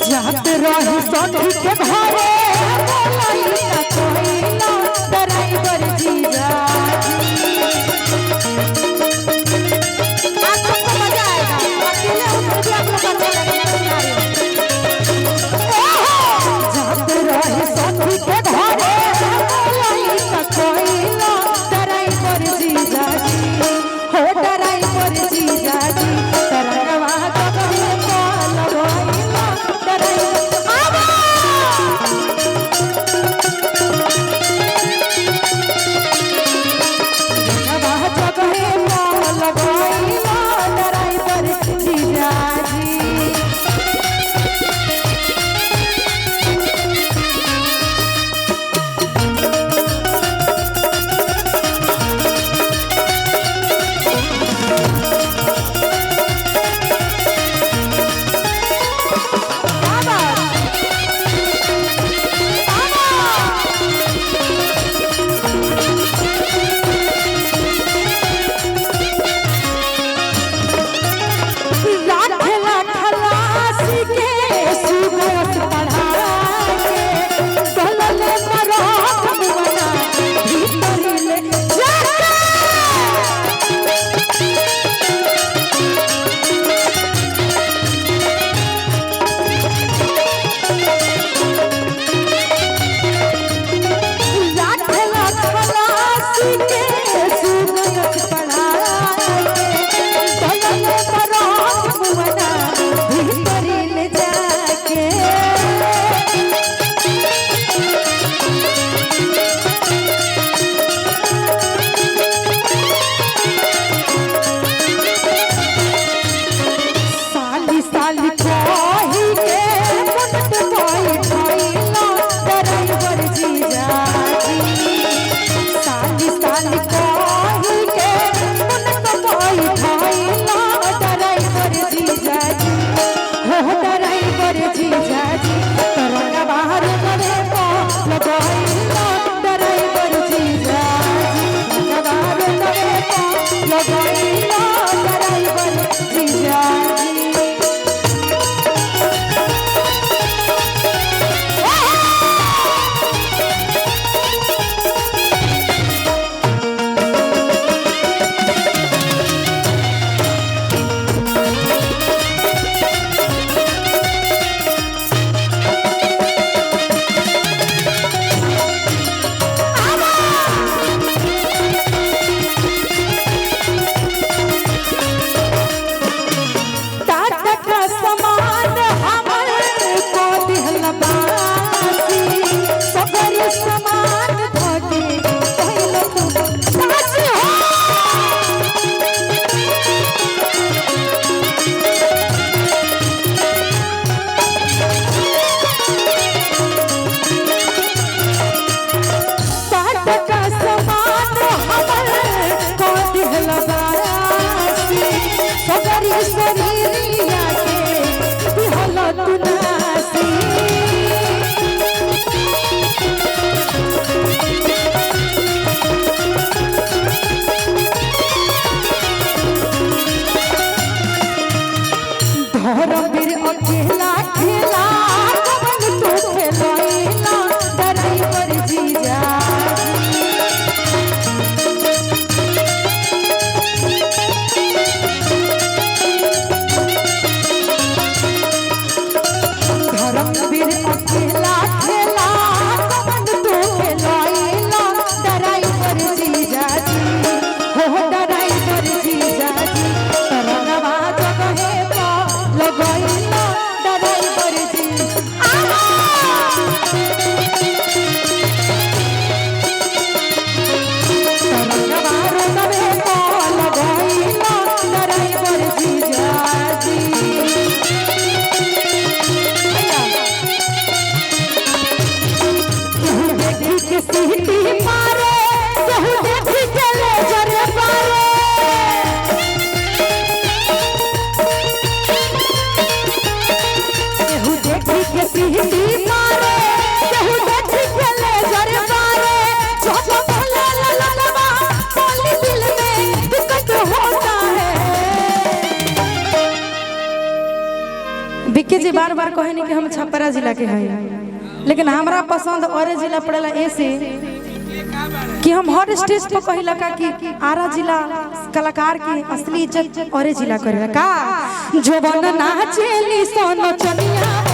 जात रही सखी के घरे बोलाई ना कोइला ड्राइवर जीजा आज सबको मजा आएगा अकेले उतर भी आप लोग अच्छा लगेगा जात रही सखी के घरे बोलाई ना कोइला ड्राइवर जीजा हो ड्राइवर जीजा तरंगवा कबे कॉल होइला ड्राइवर आवा तरंगवा कबे कॉल होइला ड्राइवर जीजा जी बार बार कहे नहीं कि हम छपरा जिला के हैं, लेकिन हमरा पसंद और जिला पड़ेला ऐसे कि हम हर स्टेज पर कहिला का कि आरा जिला कलाकार की असली इज्जत और जिला करेला का। जो बन नाचेली सोनो चनिया